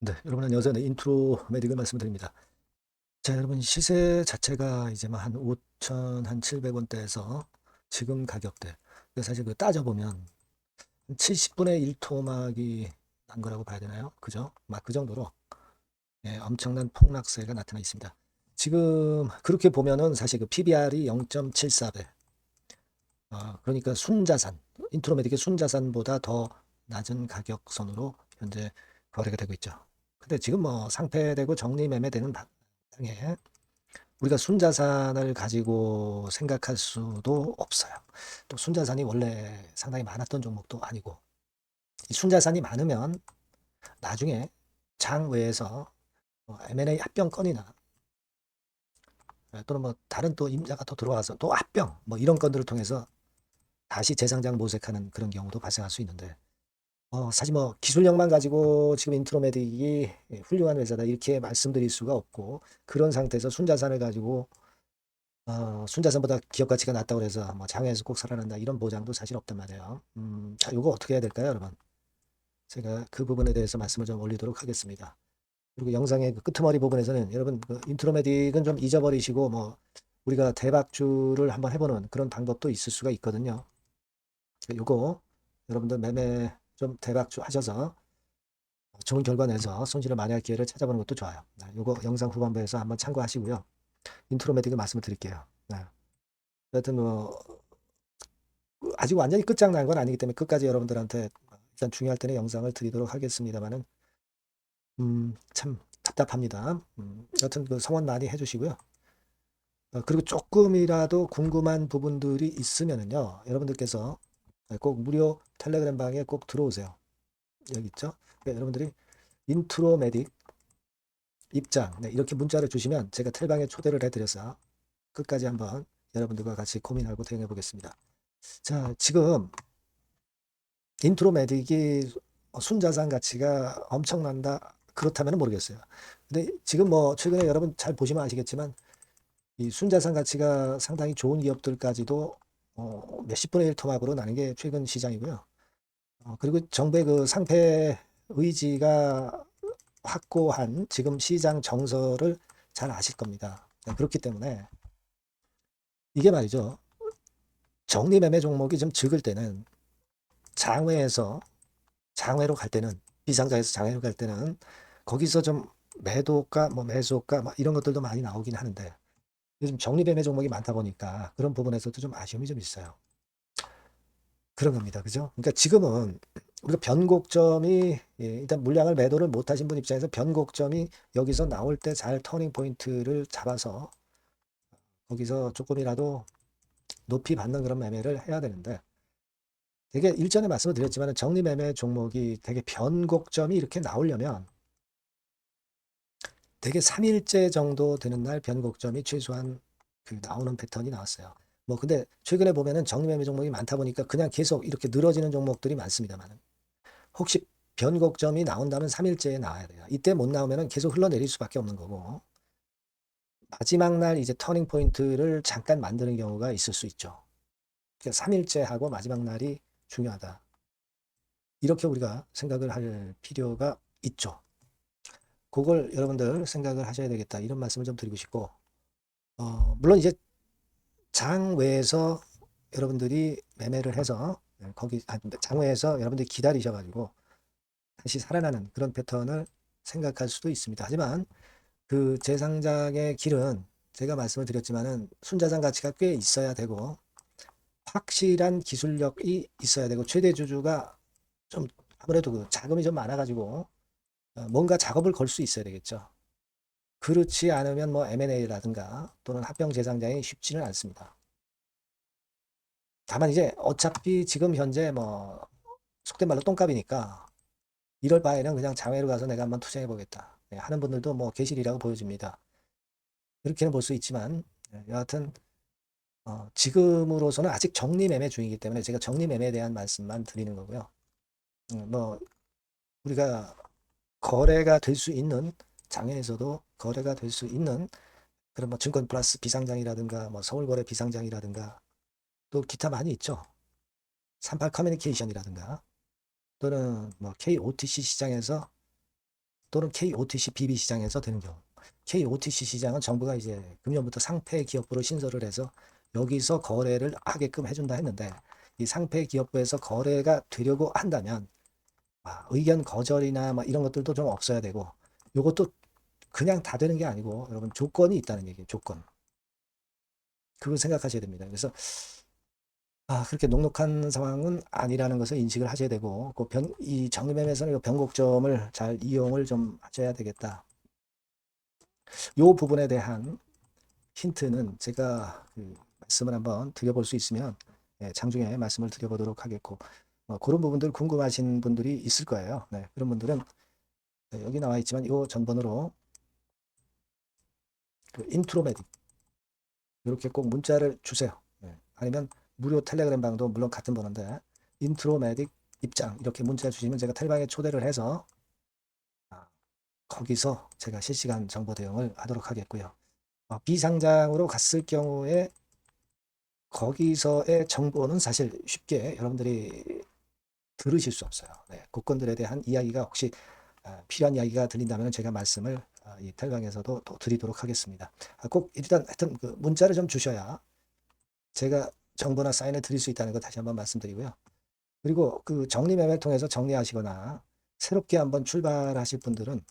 네, 여러분 안녕하세요. 네, 인트로 메딕을 말씀드립니다. 자, 여러분 시세 자체가 이제 한 5천 한 700원대에서 지금 가격대. 사실 그 따져보면 70분의 1 토막이 난 거라고 봐야 되나요? 그죠? 막 그 정도로 예, 엄청난 폭락세가 나타나 있습니다. 지금 그렇게 보면은 사실 그 PBR이 0.74배. 그러니까 순자산, 인트로메딕의 순자산보다 더 낮은 가격선으로 현재 거래가 되고 있죠. 근데 지금 뭐 상폐되고 정리매매되는 방에 우리가 순자산을 가지고 생각할 수도 없어요. 또 순자산이 원래 상당히 많았던 종목도 아니고 이 순자산이 많으면 나중에 장 외에서 M&A 합병 건이나 또는 뭐 다른 또 임자가 또 들어와서 또 합병 뭐 이런 건들을 통해서 다시 재상장 모색하는 그런 경우도 발생할 수 있는데 사실 뭐 기술력만 가지고 지금 인트로메딕이 훌륭한 회사다 이렇게 말씀드릴 수가 없고 그런 상태에서 순자산을 가지고 순자산보다 기업 가치가 낮다고 해서 뭐 장외에서 꼭 살아난다 이런 보장도 사실 없단 말이에요. 자, 이거 어떻게 해야 될까요, 여러분? 제가 그 부분에 대해서 말씀을 좀 올리도록 하겠습니다. 그리고 영상의 그 끄트머리 부분에서는 여러분 그 인트로메딕은 좀 잊어버리시고 뭐 우리가 대박주를 한번 해보는 그런 방법도 있을 수가 있거든요. 요거 여러분들 매매 좀 대박주 하셔서 좋은 결과 내서 손실을 많이 할 기회를 찾아보는 것도 좋아요. 네, 요거 영상 후반부에서 한번 참고하시고요. 인트로메딕을 말씀을 드릴게요. 네. 하여튼 뭐 아직 완전히 끝장난 건 아니기 때문에 끝까지 여러분들한테 일단 중요할 때는 영상을 드리도록 하겠습니다만은 참 답답합니다. 여튼 그 성원 많이 해주시고요. 그리고 조금이라도 궁금한 부분들이 있으면은요, 여러분들께서 꼭 무료 텔레그램 방에 꼭 들어오세요. 여기 있죠? 여러분들이 인트로메딕 입장 네, 이렇게 문자를 주시면 제가 텔방에 초대를 해드려서 끝까지 한번 여러분들과 같이 고민하고 대응해 보겠습니다. 자, 지금 인트로메딕이 순자산 가치가 엄청난다 그렇다면 모르겠어요. 근데 지금 뭐 최근에 여러분 잘 보시면 아시겠지만 이 순자산 가치가 상당히 좋은 기업들까지도 몇십 분의 1 토막으로 나는 게 최근 시장이고요. 그리고 정부의 그 상패 의지가 확고한 지금 시장 정서를 잘 아실 겁니다. 네, 그렇기 때문에 이게 말이죠. 정리매매 종목이 좀 적을 때는 장외에서 장외로 갈 때는 비상장에서 장외로 갈 때는 거기서 좀 매도가 뭐 매수가 막 이런 것들도 많이 나오긴 하는데 요즘 정리매매 종목이 많다 보니까 그런 부분에서도 좀 아쉬움이 좀 있어요. 그런 겁니다. 그죠? 그러니까 지금은 우리가 변곡점이 일단 물량을 매도를 못 하신 분 입장에서 변곡점이 여기서 나올 때 잘 터닝 포인트를 잡아서 거기서 조금이라도 높이 받는 그런 매매를 해야 되는데 되게 일전에 말씀을 드렸지만 정리매매 종목이 되게 변곡점이 이렇게 나오려면 되게 3일째 정도 되는 날 변곡점이 최소한 그 나오는 패턴이 나왔어요. 뭐 근데 최근에 보면은 정리매매 종목이 많다 보니까 그냥 계속 이렇게 늘어지는 종목들이 많습니다만 혹시 변곡점이 나온다면 3일째에 나와야 돼요. 이때 못 나오면은 계속 흘러내릴 수밖에 없는 거고 마지막 날 이제 터닝 포인트를 잠깐 만드는 경우가 있을 수 있죠. 그러니까 3일째 하고 마지막 날이 중요하다. 이렇게 우리가 생각을 할 필요가 있죠. 그걸 여러분들 생각을 하셔야 되겠다. 이런 말씀을 좀 드리고 싶고, 물론 이제 장외에서 여러분들이 매매를 해서 장외에서 여러분들이 기다리셔가지고 다시 살아나는 그런 패턴을 생각할 수도 있습니다. 하지만 그 재상장의 길은 제가 말씀을 드렸지만은 순자산 가치가 꽤 있어야 되고 확실한 기술력이 있어야 되고 최대 주주가 좀 아무래도 그 자금이 좀 많아가지고 뭔가 작업을 걸 수 있어야 되겠죠. 그렇지 않으면 뭐 M&A라든가 또는 합병 재상장이 쉽지는 않습니다. 다만 이제 어차피 지금 현재 뭐 속된 말로 똥값이니까 이럴 바에는 그냥 장외로 가서 내가 한번 투자해 보겠다 하는 분들도 뭐 계실이라고 보여집니다. 그렇게는 볼 수 있지만 여하튼 지금으로서는 아직 정리매매 중이기 때문에 제가 정리매매에 대한 말씀만 드리는 거고요. 뭐 우리가 거래가 될 수 있는 장외에서도 거래가 될 수 있는 그런 뭐 증권 플러스 비상장이라든가 뭐 서울거래 비상장이라든가 또 기타 많이 있죠. 38 커뮤니케이션이라든가 또는 뭐 KOTC 시장에서 또는 KOTC BB 시장에서 되는 경우. KOTC 시장은 정부가 이제 금년부터 상폐 기업부로 신설을 해서 여기서 거래를 하게끔 해준다 했는데, 이 상폐 기업부에서 거래가 되려고 한다면 의견 거절이나 이런 것들도 좀 없어야 되고, 요것도 그냥 다 되는 게 아니고 여러분 조건이 있다는 얘기예요. 조건. 그걸 생각하셔야 됩니다. 그래서 그렇게 녹록한 상황은 아니라는 것을 인식을 하셔야 되고, 이 정리매매에서는 변곡점을 잘 이용을 좀 하셔야 되겠다. 요 부분에 대한 힌트는 제가 말씀을 한번 드려볼 수 있으면 장중에 말씀을 드려보도록 하겠고, 그런 부분들 궁금하신 분들이 있을 거예요. 네, 그런 분들은 여기 나와 있지만 이 전번호로 인트로메딕 이렇게 꼭 문자를 주세요. 아니면 무료 텔레그램 방도 물론 같은 번호인데 인트로메딕 입장 이렇게 문자 주시면 제가 텔방에 초대를 해서 거기서 제가 실시간 정보 대응을 하도록 하겠고요. 비상장으로 갔을 경우에 거기서의 정보는 사실 쉽게 여러분들이 들으실 수 없어요. 그 건들에 대한 이야기가 혹시 필요한 이야기가 들린다면 제가 말씀을 이 텔방에서도 또 드리도록 하겠습니다. 꼭 일단 하여튼 그 문자를 좀 주셔야 제가 정보나 사인을 드릴 수 있다는 거 다시 한번 말씀드리고요. 그리고 그 정리매매를 통해서 정리하시거나 새롭게 한번 출발하실 분들은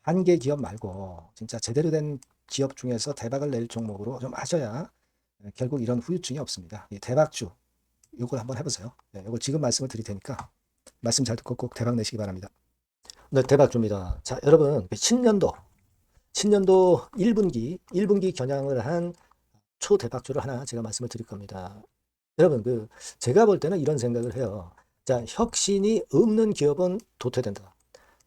한 개 기업 말고 진짜 제대로 된 기업 중에서 대박을 낼 종목으로 좀 하셔야 결국 이런 후유증이 없습니다. 이 대박주 이걸 한번 해보세요. 이걸 지금 말씀을 드릴 테니까 말씀 잘 듣고 꼭 대박 내시기 바랍니다. 네, 대박주입니다. 자, 여러분 신년도 1분기 겨냥을 한 초대박주를 하나 제가 말씀을 드릴 겁니다. 여러분 제가 볼 때는 이런 생각을 해요. 자, 혁신이 없는 기업은 도태된다.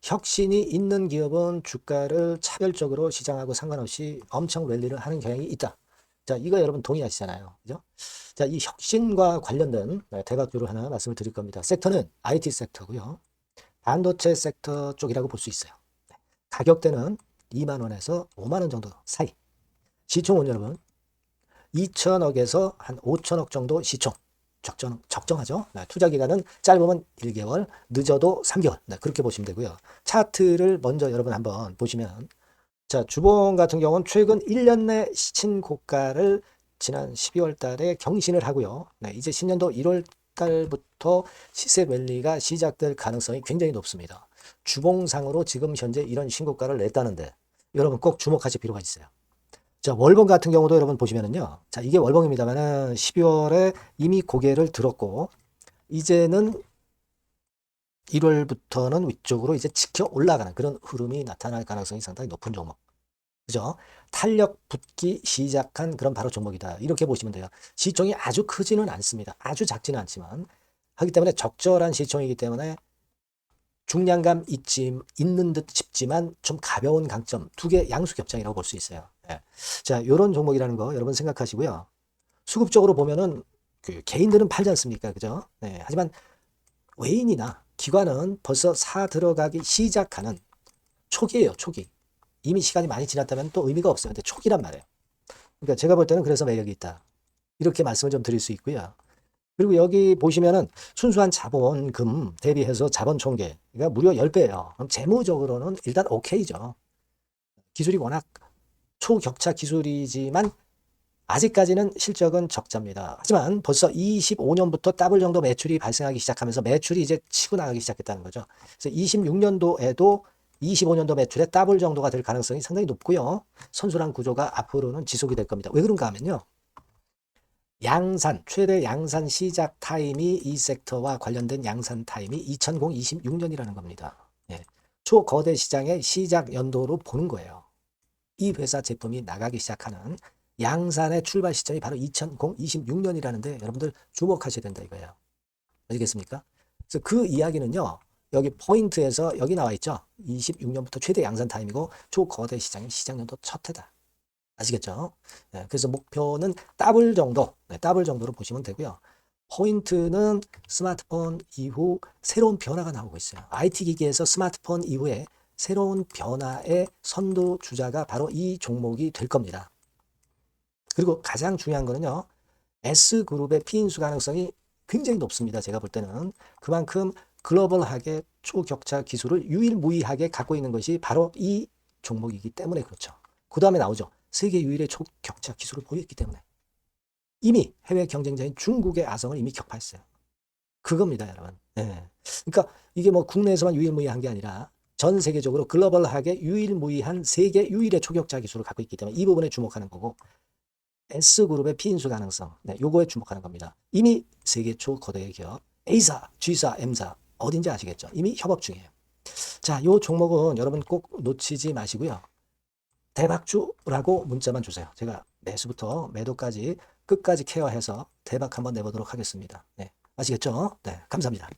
혁신이 있는 기업은 주가를 차별적으로 시장하고 상관없이 엄청 랠리를 하는 경향이 있다. 자, 이거 여러분 동의하시잖아요. 그죠? 자, 이 혁신과 관련된 대박주를 하나 말씀을 드릴 겁니다. 섹터는 IT 섹터고요. 반도체 섹터 쪽이라고 볼 수 있어요. 가격대는 2만 원에서 5만 원 정도 사이. 시총은 여러분 2천억에서 한 5천억 정도 시총. 적정하죠. 투자 기간은 짧으면 1개월, 늦어도 3개월. 그렇게 보시면 되고요. 차트를 먼저 여러분 한번 보시면, 자, 주봉 같은 경우는 최근 1년 내 시친 고가를 지난 12월 달에 경신을 하고요. 이제 신년도 1월 달부터 시세 랠리가 시작될 가능성이 굉장히 높습니다. 주봉상으로 지금 현재 이런 신고가를 냈다는데 여러분 꼭 주목하실 필요가 있어요. 자, 월봉 같은 경우도 여러분 보시면은요. 자, 이게 월봉입니다만은 12월에 이미 고개를 들었고, 이제는 1월부터는 위쪽으로 이제 지켜 올라가는 그런 흐름이 나타날 가능성이 상당히 높은 종목. 그죠? 탄력 붙기 시작한 그런 바로 종목이다. 이렇게 보시면 돼요. 시총이 아주 크지는 않습니다. 아주 작지는 않지만. 하기 때문에 적절한 시총이기 때문에 중량감 있는 듯 싶지만 좀 가벼운 강점, 두 개 양수 겹장이라고 볼 수 있어요. 자, 이런 종목이라는 거 여러분 생각하시고요. 수급적으로 보면은 개인들은 팔지 않습니까? 그죠? 하지만 외인이나 기관은 벌써 사 들어가기 시작하는 초기예요, 초기. 이미 시간이 많이 지났다면 또 의미가 없어요. 근데 초기란 말이에요. 그러니까 제가 볼 때는 그래서 매력이 있다. 이렇게 말씀을 좀 드릴 수 있고요. 그리고 여기 보시면은 순수한 자본금 대비해서 자본 총계가 무려 10배예요. 그럼 재무적으로는 일단 오케이죠. 기술이 워낙 초격차 기술이지만 아직까지는 실적은 적자입니다. 하지만 벌써 25년부터 더블 정도 매출이 발생하기 시작하면서 매출이 이제 치고 나가기 시작했다는 거죠. 그래서 26년도에도 25년도 매출의 더블 정도가 될 가능성이 상당히 높고요. 선순환 구조가 앞으로는 지속이 될 겁니다. 왜 그런가 하면요. 최대 양산 시작 타임이 이 섹터와 관련된 양산 타임이 2026년이라는 겁니다. 초거대 시장의 시작 연도로 보는 거예요. 이 회사 제품이 나가기 시작하는 양산의 출발 시점이 바로 2026년이라는데 여러분들 주목하셔야 된다 이거예요. 아시겠습니까? 그래서 그 이야기는요. 여기 포인트에서 여기 나와 있죠. 26년부터 최대 양산 타임이고 초거대 시장의 시작 연도 첫 해다. 아시겠죠? 그래서 목표는 더블 정도, 더블 정도로 보시면 되고요. 포인트는 스마트폰 이후 새로운 변화가 나오고 있어요. IT 기기에서 스마트폰 이후에 새로운 변화의 선두주자가 바로 이 종목이 될 겁니다. 그리고 가장 중요한 거는요. S그룹의 피인수 가능성이 굉장히 높습니다. 제가 볼 때는. 그만큼 글로벌하게 초격차 기술을 유일무이하게 갖고 있는 것이 바로 이 종목이기 때문에 그렇죠. 그 다음에 나오죠. 세계 유일의 초격차 기술을 보였기 때문에. 이미 해외 경쟁자인 중국의 아성을 이미 격파했어요. 그겁니다, 여러분. 예. 그러니까 이게 뭐 국내에서만 유일무이한 게 아니라 전 세계적으로 글로벌하게 유일무이한 세계 유일의 초격차 기술을 갖고 있기 때문에 이 부분에 주목하는 거고, S그룹의 피인수 가능성, 네, 요거에 주목하는 겁니다. 이미 세계 초거대 기업 A사, G사, M사 어딘지 아시겠죠? 이미 협업 중이에요. 자, 요 종목은 여러분 꼭 놓치지 마시고요. 대박주라고 문자만 주세요. 제가 매수부터 매도까지 끝까지 케어해서 대박 한번 내보도록 하겠습니다. 네, 아시겠죠? 네, 감사합니다.